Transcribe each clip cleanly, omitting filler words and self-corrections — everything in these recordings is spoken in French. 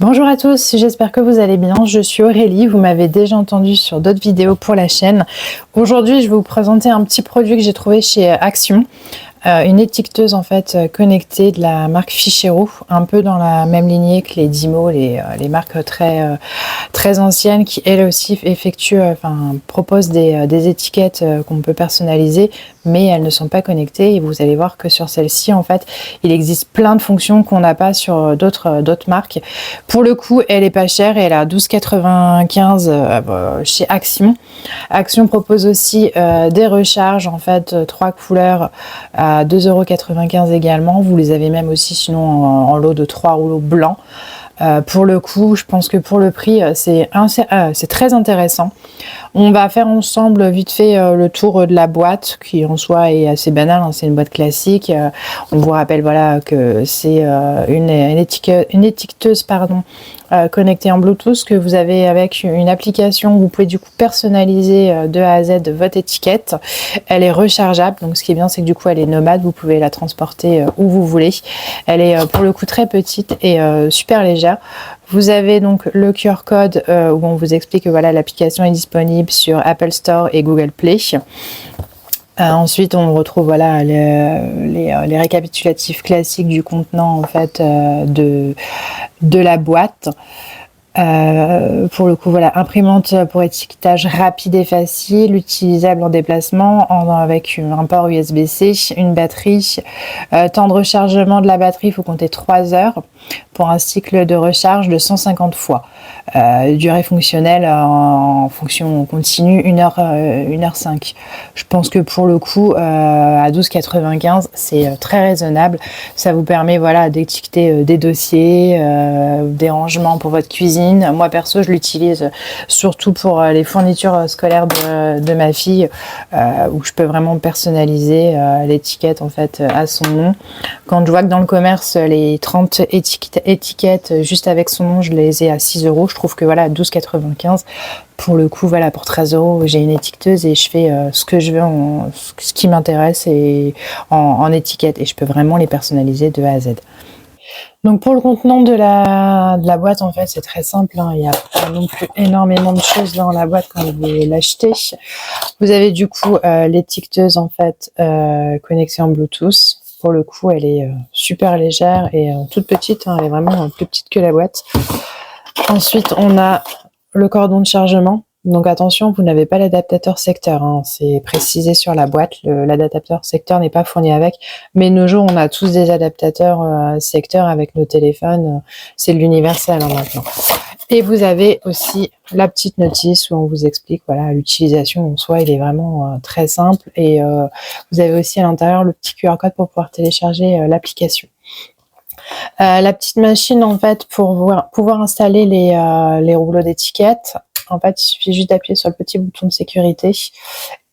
Bonjour à tous, j'espère que vous allez bien. Je suis Aurélie, vous m'avez déjà entendu sur d'autres vidéos pour la chaîne. Aujourd'hui, je vais vous présenter un petit produit que j'ai trouvé chez Action. Une étiqueteuse en fait connectée de la marque Fichero, un peu dans la même lignée que les Dymo, les marques très anciennes qui elles aussi proposent des étiquettes qu'on peut personnaliser, mais elles ne sont pas connectées. Et vous allez voir que sur celle-ci en fait il existe plein de fonctions qu'on n'a pas sur d'autres marques. Pour le coup, elle est pas chère et elle est à 12,95 chez Action. Action propose aussi des recharges en fait 3 couleurs à 2,95 € également. Vous les avez même aussi sinon en lot de 3 rouleaux blancs. Pour le coup, je pense que pour le prix, c'est très intéressant. On va faire ensemble vite fait le tour de la boîte qui en soi est assez banale, hein, c'est une boîte classique. On vous rappelle voilà que c'est une étiqueteuse connectée en Bluetooth que vous avez avec une application. Vous pouvez du coup personnaliser de A à Z votre étiquette. Elle est rechargeable, donc ce qui est bien c'est que du coup elle est nomade, vous pouvez la transporter où vous voulez. Elle est pour le coup très petite et super légère. Vous avez donc le QR code où on vous explique que voilà, l'application est disponible sur Apple Store et Google Play. Ensuite, on retrouve voilà, les récapitulatifs classiques du contenant en fait, de la boîte. Pour le coup, voilà, imprimante pour étiquetage rapide et facile, utilisable en déplacement, avec un port USB-C, une batterie. Temps de rechargement de la batterie, il faut compter 3 heures pour un cycle de recharge de 150 fois. Durée fonctionnelle en fonction continue 1h05. Je pense que pour le coup, à 12,95 €, c'est très raisonnable. Ça vous permet voilà, d'étiqueter des dossiers, des rangements pour votre cuisine. Moi perso, je l'utilise surtout pour les fournitures scolaires de ma fille, où je peux vraiment personnaliser l'étiquette en fait à son nom. Quand je vois que dans le commerce, les 30 étiquettes juste avec son nom, je les ai à 6 €. Je trouve que voilà, 12,95 € pour le coup, voilà, pour 13 €, j'ai une étiqueteuse et je fais ce que je veux, ce qui m'intéresse et en étiquette, et je peux vraiment les personnaliser de A à Z. Donc pour le contenant de la boîte, en fait, c'est très simple, hein. Il n'y a pas non plus énormément de choses dans la boîte quand vous l'achetez. Vous avez du coup l'étiqueteuse en fait connectée en Bluetooth. Pour le coup, elle est super légère et toute petite, hein. Elle est vraiment plus petite que la boîte. Ensuite, on a le cordon de chargement. Donc attention, vous n'avez pas l'adaptateur secteur, hein. C'est précisé sur la boîte, l'adaptateur secteur n'est pas fourni avec, mais de nos jours on a tous des adaptateurs secteur avec nos téléphones, c'est de l'universel, hein, maintenant. Et vous avez aussi la petite notice où on vous explique voilà, l'utilisation en soi, il est vraiment très simple, et vous avez aussi à l'intérieur le petit QR code pour pouvoir télécharger l'application. La petite machine en fait pour pouvoir installer les rouleaux d'étiquettes. En fait, il suffit juste d'appuyer sur le petit bouton de sécurité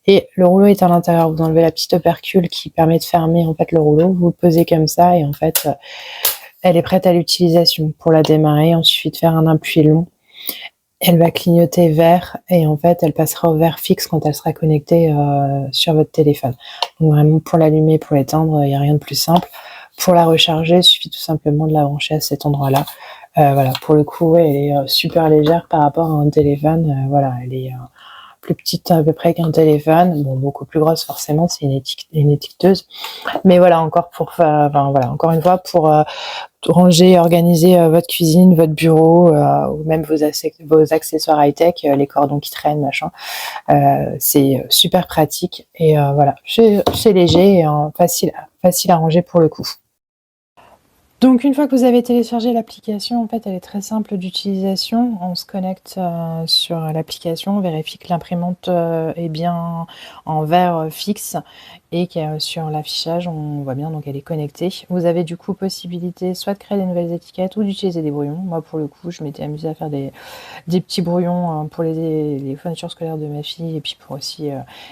et le rouleau est à l'intérieur. Vous enlevez la petite opercule qui permet de fermer en fait le rouleau. Vous le posez comme ça et en fait, elle est prête à l'utilisation. Pour la démarrer, il suffit de faire un appui long. Elle va clignoter vert et en fait, elle passera au vert fixe quand elle sera connectée sur votre téléphone. Donc vraiment, pour l'allumer, pour l'éteindre, il n'y a rien de plus simple. Pour la recharger, il suffit tout simplement de la brancher à cet endroit-là. Voilà, pour le coup, ouais, elle est super légère par rapport à un téléphone. Voilà, elle est plus petite à peu près qu'un téléphone. Bon, beaucoup plus grosse forcément, c'est une étiqueteuse. Mais voilà, encore encore une fois, pour ranger, organiser votre cuisine, votre bureau, ou même vos accessoires high-tech, les cordons qui traînent, machin. C'est super pratique et voilà, c'est léger et facile à ranger pour le coup. Donc une fois que vous avez téléchargé l'application, en fait, elle est très simple d'utilisation. On se connecte sur l'application, on vérifie que l'imprimante est bien en verre fixe et que sur l'affichage, on voit bien, donc elle est connectée. Vous avez du coup possibilité soit de créer des nouvelles étiquettes ou d'utiliser des brouillons. Moi, pour le coup, je m'étais amusée à faire des petits brouillons pour les fournitures scolaires de ma fille et puis pour aussi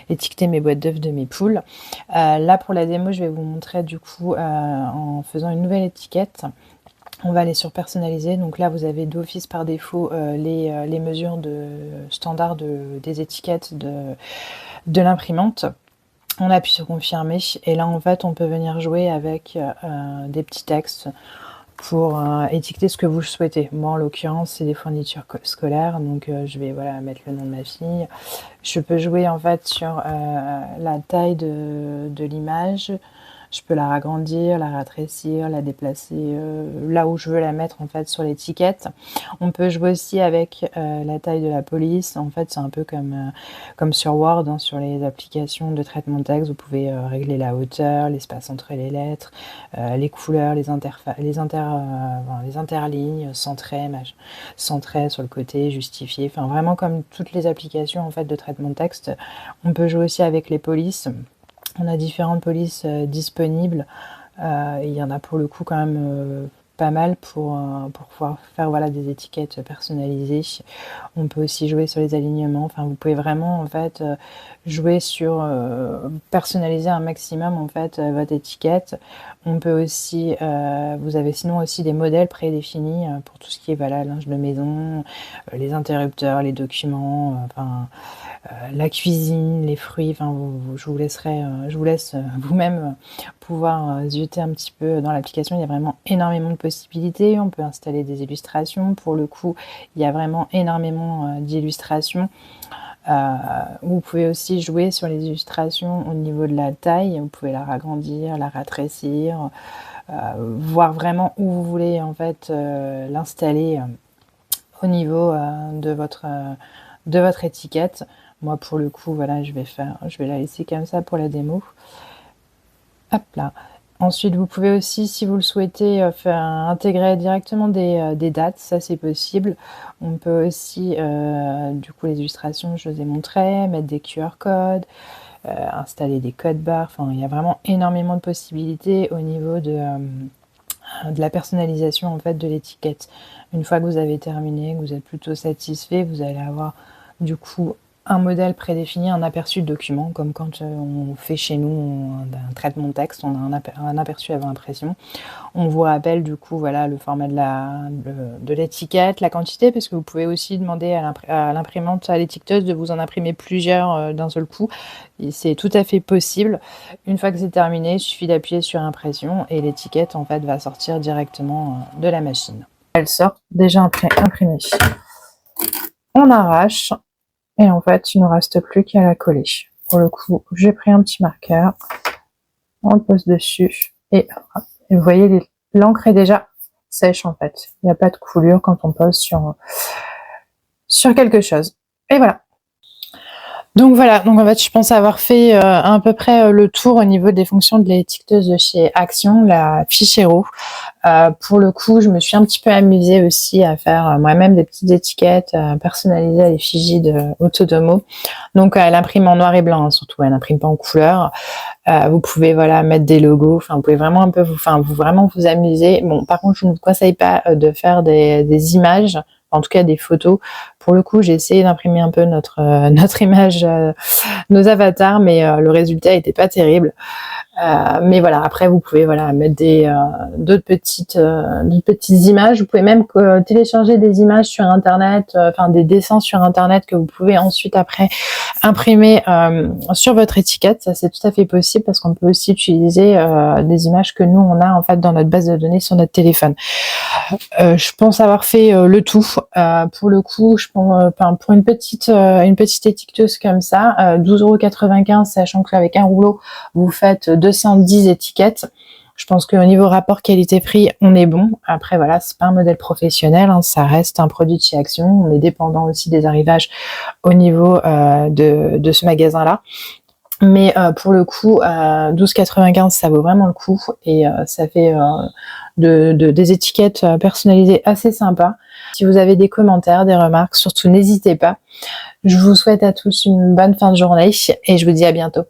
étiqueter mes boîtes d'œufs de mes poules. Là, pour la démo, je vais vous montrer du coup en faisant une nouvelle étiquette. On va aller sur personnaliser. Donc là, vous avez d'office par défaut les mesures standard des étiquettes de l'imprimante. On appuie sur confirmer et là, en fait, on peut venir jouer avec des petits textes. pour étiqueter ce que vous souhaitez. Moi, en l'occurrence, c'est des fournitures scolaires, donc je vais voilà mettre le nom de ma fille. Je peux jouer en fait sur la taille de l'image. Je peux la agrandir, la rétrécir, la déplacer là où je veux la mettre en fait sur l'étiquette. On peut jouer aussi avec la taille de la police. En fait, c'est un peu comme sur Word, hein, sur les applications de traitement de texte. Vous pouvez régler la hauteur, l'espace entre les lettres, les couleurs, les interlignes, centrer sur le côté, justifier. Enfin, vraiment comme toutes les applications en fait de traitement de texte. On peut jouer aussi avec les polices. On a différentes polices disponibles. Il y en a pour le coup quand même pas mal pour pouvoir faire voilà, des étiquettes personnalisées. On peut aussi jouer sur les alignements. Enfin, vous pouvez vraiment en fait jouer sur personnaliser un maximum en fait votre étiquette. On peut aussi, vous avez sinon aussi des modèles prédéfinis pour tout ce qui est voilà, linge de maison, les interrupteurs, les documents, enfin la cuisine, les fruits. Enfin, je vous laisserai, je vous laisse vous-même pouvoir zioter un petit peu dans l'application. Il y a vraiment énormément de possibilités. On peut installer des illustrations. Pour le coup, il y a vraiment énormément d'illustrations. Vous pouvez aussi jouer sur les illustrations au niveau de la taille. Vous pouvez la ragrandir, la rétrécir, voir vraiment où vous voulez en fait l'installer au niveau de votre étiquette. Moi, pour le coup, voilà, je vais la laisser comme ça pour la démo. Hop là. Ensuite, vous pouvez aussi, si vous le souhaitez, intégrer directement des dates. Ça, c'est possible. On peut aussi, du coup, les illustrations, je vous ai montré, mettre des QR codes, installer des codes barres. Enfin, il y a vraiment énormément de possibilités au niveau de la personnalisation en fait de l'étiquette. Une fois que vous avez terminé, que vous êtes plutôt satisfait, vous allez avoir du coup un modèle prédéfini, un aperçu de document, comme quand on fait chez nous un traitement de texte, on a un aperçu avant impression. On vous rappelle du coup voilà le format de l'étiquette, la quantité, parce que vous pouvez aussi demander à l'imprimante, à l'étiqueteuse de vous en imprimer plusieurs d'un seul coup. C'est tout à fait possible. Une fois que c'est terminé, il suffit d'appuyer sur impression et l'étiquette en fait va sortir directement de la machine. Elle sort déjà imprimée. On arrache. Et en fait, il ne nous reste plus qu'à la coller. Pour le coup, j'ai pris un petit marqueur, on le pose dessus, et vous voyez, l'encre est déjà sèche en fait. Il n'y a pas de coulure quand on pose sur quelque chose. Et voilà. Donc voilà, donc en fait je pense avoir fait à peu près le tour au niveau des fonctions de l'étiqueteuse de chez Action, la Fichero. Pour le coup, je me suis un petit peu amusée aussi à faire moi-même des petites étiquettes personnalisées à l'effigie de Autodomo. Donc elle imprime en noir et blanc, hein, surtout, elle n'imprime pas en couleur. Vous pouvez voilà mettre des logos, enfin vous pouvez vraiment un peu vraiment vous amuser. Bon, par contre, je ne vous conseille pas de faire des images, en tout cas des photos. Pour le coup, j'ai essayé d'imprimer un peu notre image, nos avatars, mais le résultat n'était pas terrible. Mais voilà, après vous pouvez voilà mettre d'autres petites images. Vous pouvez même télécharger des images sur internet, enfin des dessins sur internet que vous pouvez ensuite après imprimer sur votre étiquette. Ça c'est tout à fait possible parce qu'on peut aussi utiliser des images que nous on a en fait dans notre base de données sur notre téléphone. Je pense avoir fait le tout. Pour le coup, je pense, pour une petite étiqueteuse comme ça, 12,95 €, sachant qu'avec un rouleau, vous faites 210 étiquettes. Je pense qu'au niveau rapport qualité-prix, on est bon. Après, voilà, c'est pas un modèle professionnel, hein, ça reste un produit de chez Action. On est dépendant aussi des arrivages au niveau de ce magasin-là. Mais pour le coup, 12,95 €, ça vaut vraiment le coup et ça fait des étiquettes personnalisées assez sympas. Si vous avez des commentaires, des remarques, surtout n'hésitez pas. Je vous souhaite à tous une bonne fin de journée et je vous dis à bientôt.